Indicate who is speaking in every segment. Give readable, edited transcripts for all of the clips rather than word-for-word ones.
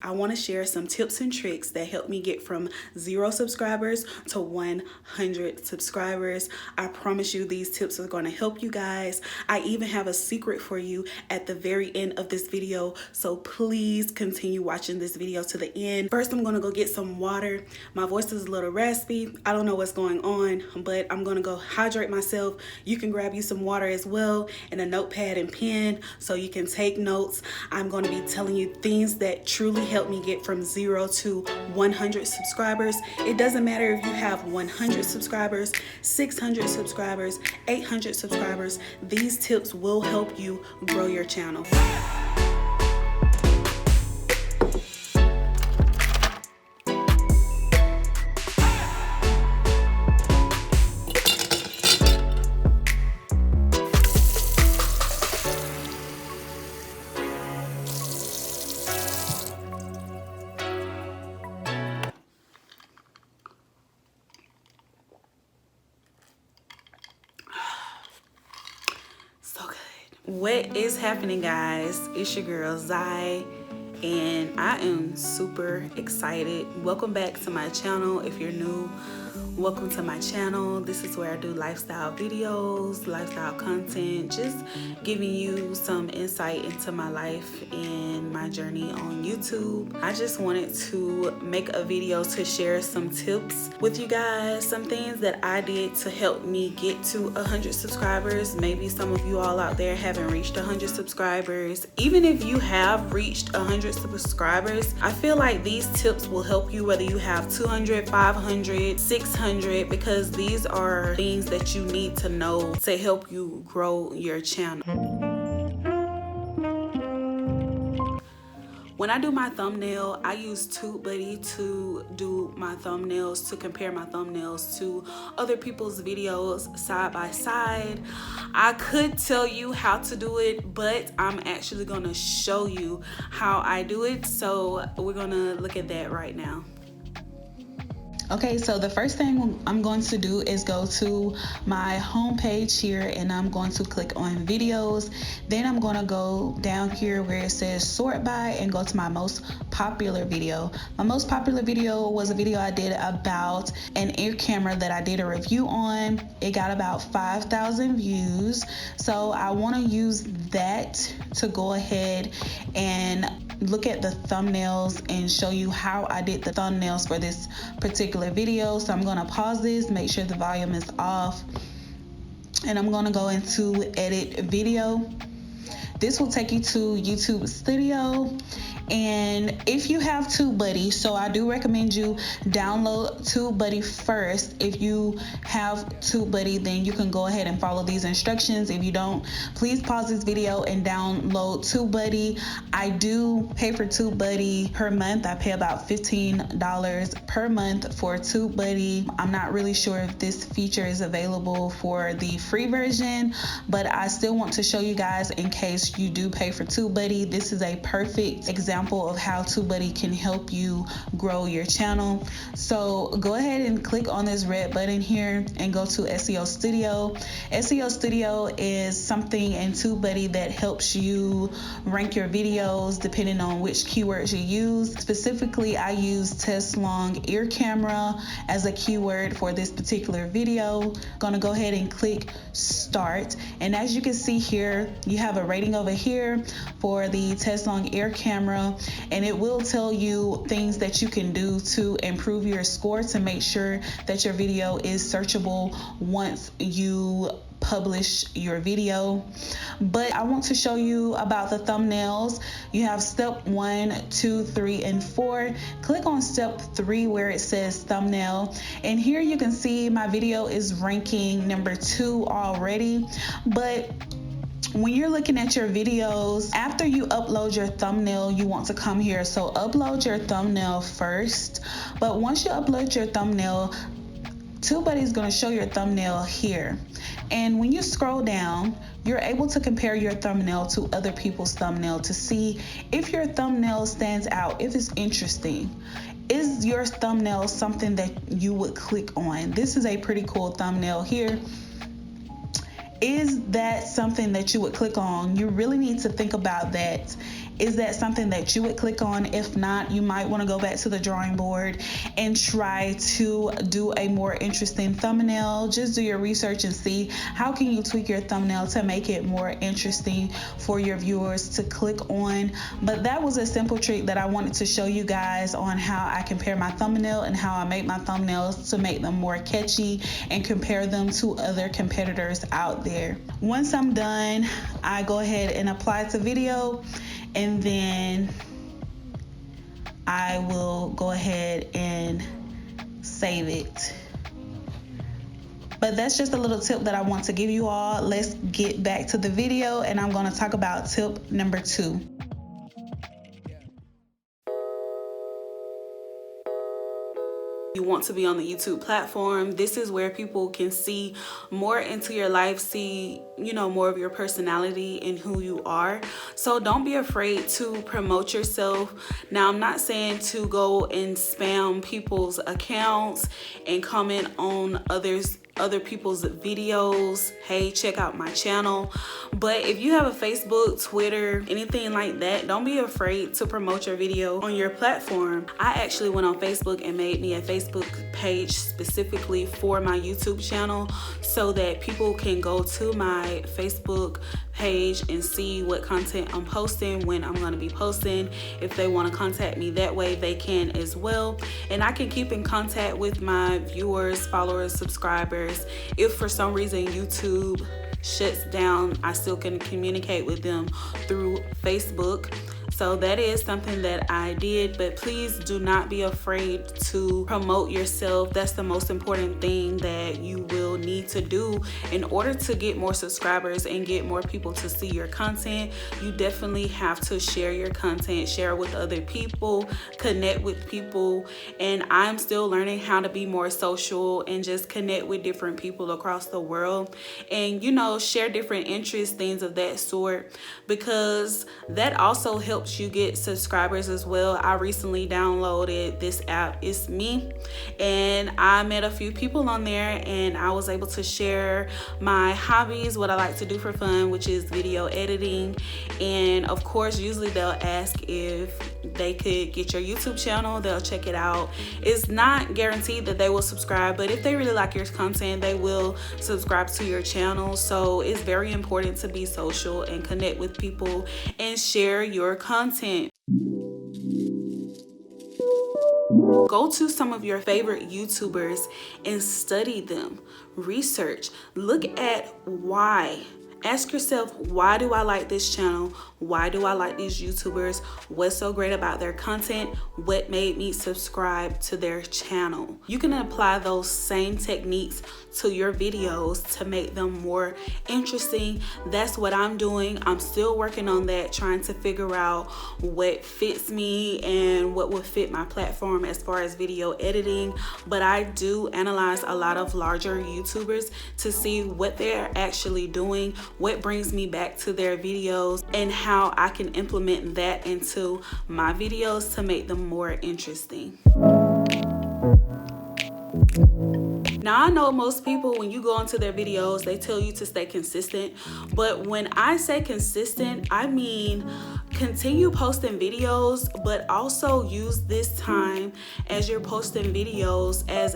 Speaker 1: I want to share some tips and tricks that helped me get from 0 subscribers to 100 subscribers. I promise you these tips are going to help you guys. I even have a secret for you at the very end of this video, so please continue watching this video to the end. First, I'm going to go get some water. My voice is a little raspy. I don't know what's going on, but I'm going to go hydrate myself. You can grab you some water as well and a notepad and pen so you can take notes. I'm going to be telling you things that truly help me get from 0 to 100 subscribers. It doesn't matter if you have 100 subscribers, 600 subscribers, 800 subscribers. These tips will help you grow your channel. What is happening, guys? It's your girl Zai, and I am super excited. Welcome back to my channel. If you're new, welcome to my channel. This is where I do lifestyle videos, lifestyle content, just giving you some insight into my life and my journey on YouTube. I just wanted to make a video to share some tips with you guys, some things that I did to help me get to 100 subscribers. Maybe some of you all out there haven't reached 100 subscribers. Even if you have reached 100 subscribers, I feel like these tips will help you whether you have 200, 500, 600, because these are things that you need to know to help you grow your channel. When I do my thumbnail, I use TubeBuddy to do my thumbnails, to compare my thumbnails to other people's videos side by side. I could tell you how to do it, but I'm actually gonna show you how I do it. So we're gonna look at that right now. Okay, so the first thing I'm going to do is go to my home page here, and I'm going to click on videos. Then I'm going to go down here where it says sort by and go to my most popular video. My most popular video was a video I did about an ear camera that I did a review on. It got about 5,000 views. So I want to use that to go ahead and look at the thumbnails and show you how I did the thumbnails for this particular video. So I'm going to pause this, make sure the volume is off, and I'm going to go into edit video. This will take you to YouTube Studio. And if you have TubeBuddy, so I do recommend you download TubeBuddy first. If you have TubeBuddy, then you can go ahead and follow these instructions. If you don't, please pause this video and download TubeBuddy. I do pay for TubeBuddy per month. I pay about $15 per month for TubeBuddy. I'm not really sure if this feature is available for the free version, but I still want to show you guys in case you do pay for TubeBuddy. This is a perfect example of how TubeBuddy can help you grow your channel. So go ahead and click on this red button here and go to SEO Studio. SEO Studio is something in TubeBuddy that helps you rank your videos depending on which keywords you use. Specifically, I use TESLONG ear camera as a keyword for this particular video. Gonna go ahead and click start, and as you can see here, you have a rating over here for the TESLONG ear camera, and it will tell you things that you can do to improve your score to make sure that your video is searchable once you publish your video. But I want to show you about the thumbnails. You have step 1, 2, 3, and 4. Click on step 3 where it says thumbnail, and here you can see my video is ranking number 2 already. But when you're looking at your videos, after you upload your thumbnail, you want to come here. So upload your thumbnail first. But once you upload your thumbnail, TubeBuddy is going to show your thumbnail here. And when you scroll down, you're able to compare your thumbnail to other people's thumbnail to see if your thumbnail stands out, if it's interesting. Is your thumbnail something that you would click on? This is a pretty cool thumbnail here. Is that something that you would click on? You really need to think about that Is that something that you would click on? If not, you might want to go back to the drawing board and try to do a more interesting thumbnail. Just do your research and see how can you tweak your thumbnail to make it more interesting for your viewers to click on. But that was a simple trick that I wanted to show you guys on how I compare my thumbnail and how I make my thumbnails to make them more catchy and compare them to other competitors out there. Once I'm done, I go ahead and apply to video, and then I will go ahead and save it. But that's just a little tip that I want to give you all. Let's get back to the video, and I'm going to talk about tip number 2. You want to be on the YouTube platform. This is where people can see more into your life, see, you know, more of your personality and who you are. So don't be afraid to promote yourself. Now, I'm not saying to go and spam people's accounts and comment on other people's videos. Hey, check out my channel. But if you have a Facebook, Twitter, anything like that, don't be afraid to promote your video on your platform. I actually went on Facebook and made me a Facebook page specifically for my YouTube channel so that people can go to my Facebook page and see what content I'm posting, when I'm going to be posting. If they want to contact me that way, they can as well. And I can keep in contact with my viewers, followers, subscribers. If for some reason YouTube shuts down, I still can communicate with them through Facebook. So that is something that I did, but please do not be afraid to promote yourself. That's the most important thing that you will need to do in order to get more subscribers and get more people to see your content. You definitely have to share your content, share with other people, connect with people. And I'm still learning how to be more social and just connect with different people across the world, and, you know, share different interests, things of that sort, because that also helps you get subscribers as well. I recently downloaded this app, 𝐀𝐻 Me, and I met a few people on there, and I was able to share my hobbies, what I like to do for fun, which is video editing. And of course, usually they'll ask if they could get your YouTube channel. They'll check it out. It's not guaranteed that they will subscribe, but if they really like your content, they will subscribe to your channel. So it's very important to be social and connect with people and share your content. Go to some of your favorite YouTubers and study them. Research. Look at why. Ask yourself, why do I like this channel? Why do I like these YouTubers? What's so great about their content? What made me subscribe to their channel? You can apply those same techniques to your videos to make them more interesting. That's what I'm doing. I'm still working on that, trying to figure out what fits me and what would fit my platform as far as video editing. But I do analyze a lot of larger YouTubers to see what they're actually doing, what brings me back to their videos, and how I can implement that into my videos to make them more interesting. Now, I know most people, when you go into their videos, they tell you to stay consistent. But when I say consistent, I mean continue posting videos, but also use this time as you're posting videos as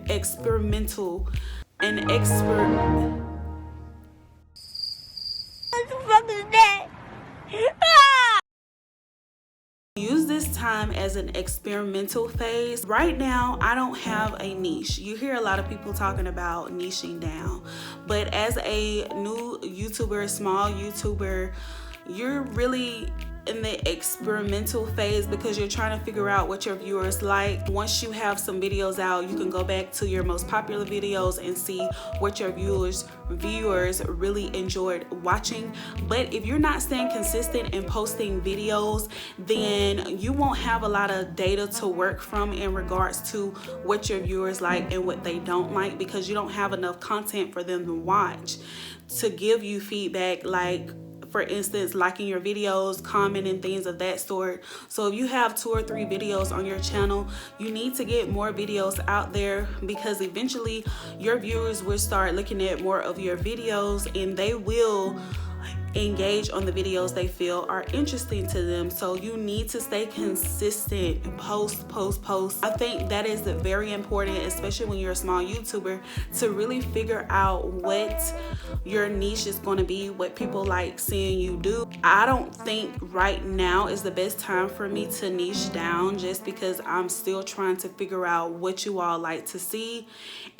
Speaker 1: experimental. What the fuck is that? Use this time as an experimental phase. Right now, I don't have a niche. You hear a lot of people talking about niching down, but as a new YouTuber, small YouTuber, you're really in the experimental phase because you're trying to figure out what your viewers like. Once you have some videos out, you can go back to your most popular videos and see what your viewers really enjoyed watching. But if you're not staying consistent and posting videos, then you won't have a lot of data to work from in regards to what your viewers like and what they don't like, because you don't have enough content for them to watch to give you feedback, like, for instance, liking your videos, commenting, things of that sort. So if you have 2 or 3 videos on your channel, you need to get more videos out there, because eventually your viewers will start looking at more of your videos and they will engage on the videos they feel are interesting to them. So you need to stay consistent, post. I think that is very important, especially when you're a small YouTuber, to really figure out what your niche is going to be, what people like seeing you do. I don't think right now is the best time for me to niche down, just because I'm still trying to figure out what you all like to see,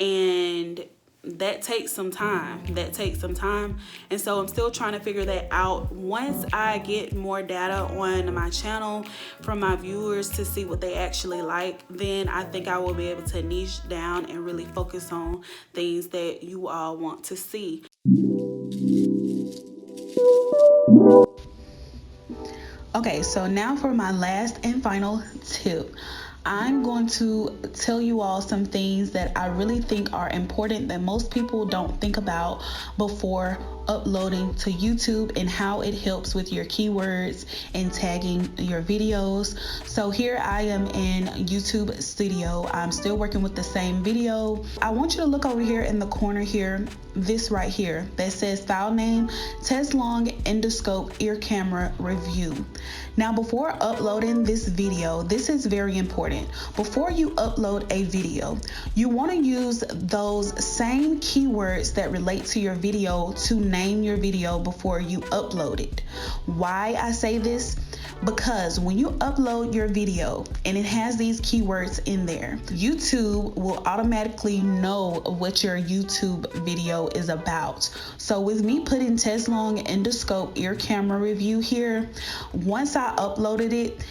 Speaker 1: and that takes some time. And so I'm still trying to figure that out. Once I get more data on my channel from my viewers to see what they actually like, then I think I will be able to niche down and really focus on things that you all want to see. Okay, so now for my last and final tip. I'm going to tell you all some things that I really think are important that most people don't think about before uploading to YouTube, and how it helps with your keywords and tagging your videos. So here I am in YouTube Studio. I'm still working with the same video. I want you to look over here in the corner here, this right here that says file name TESLONG endoscope ear camera review. Now before uploading this video, this is very important. Before you upload a video, you want to use those same keywords that relate to your video to name your video before you upload it. Why I say this? Because when you upload your video and it has these keywords in there, YouTube will automatically know what your YouTube video is about. So with me putting TESLONG endoscope ear camera review here, once I uploaded it,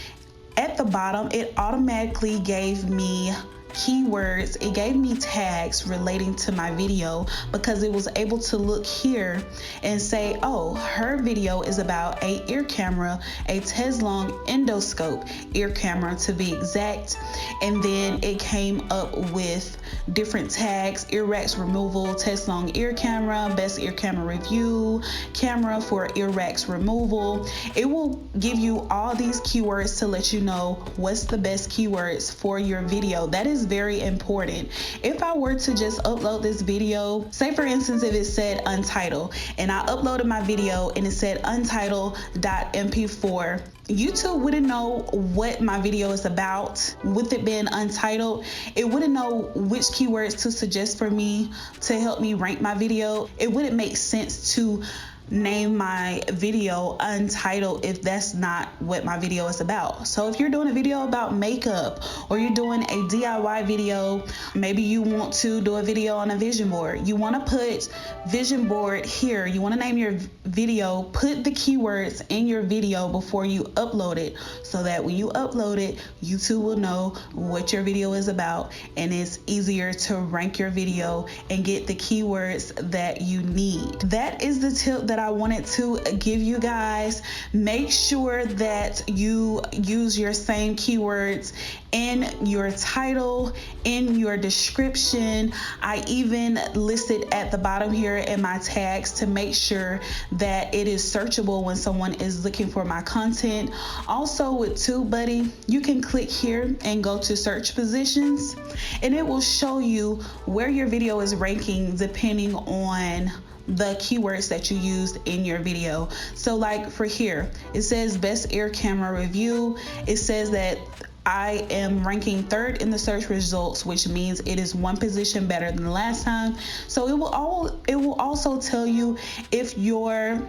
Speaker 1: at the bottom it automatically gave me keywords. It gave me tags relating to my video, because it was able to look here and say, oh, her video is about a ear camera, a TESLONG endoscope ear camera to be exact. And then it came up with different tags: earwax removal, TESLONG ear camera, best ear camera review, camera for earwax removal. It will give you all these keywords to let you know what's the best keywords for your video. That is very important. If I were to just upload this video, say for instance if it said untitled, and I uploaded my video and it said untitled.mp4, YouTube wouldn't know what my video is about. With it being untitled, it wouldn't know which keywords to suggest for me to help me rank my video. It wouldn't make sense to name my video untitled if that's not what my video is about. So if you're doing a video about makeup, or you're doing a DIY video, maybe you want to do a video on a vision board, you want to put vision board here, you want to name your video, put the keywords in your video before you upload it, so that when you upload it, YouTube will know what your video is about, and it's easier to rank your video and get the keywords that you need. That is the tip that I wanted to give you guys. Make sure that you use your same keywords in your title, in your description. I even listed at the bottom here in my tags to make sure that it is searchable when someone is looking for my content. Also with TubeBuddy, you can click here and go to search positions, and it will show you where your video is ranking depending on the keywords that you used in your video. So like for here, it says best ear camera review. It says that I am ranking 3rd in the search results, which means it is 1 position better than the last time. So it will also tell you if your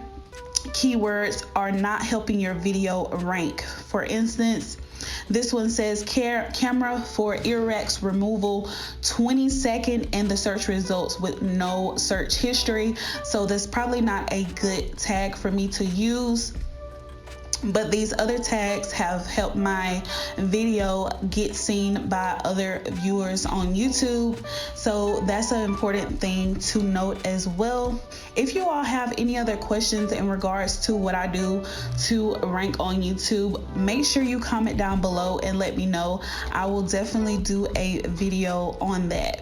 Speaker 1: keywords are not helping your video rank. For instance, this one says camera for earwax removal, 22nd in the search results with no search history. So that's probably not a good tag for me to use. But these other tags have helped my video get seen by other viewers on YouTube. So that's an important thing to note as well. If you all have any other questions in regards to what I do to rank on YouTube, make sure you comment down below and let me know. I will definitely do a video on that.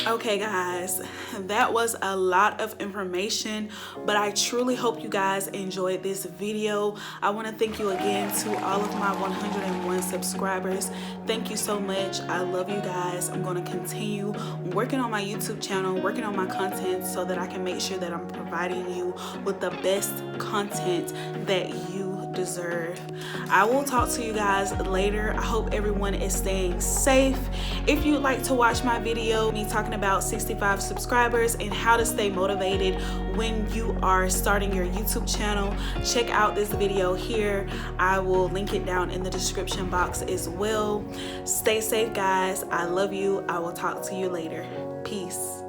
Speaker 1: Okay guys, that was a lot of information, but I truly hope you guys enjoyed this video. I want to thank you again to all of my 101 subscribers. Thank you so much. I love you guys. I'm going to continue working on my YouTube channel, working on my content so that I can make sure that I'm providing you with the best content that you deserve. I will talk to you guys later. I hope everyone is staying safe. If you'd like to watch my video, me talking about 65 subscribers and how to stay motivated when you are starting your YouTube channel, check out this video here. I will link it down in the description box as well. Stay safe guys. I love you. I will talk to you later. Peace.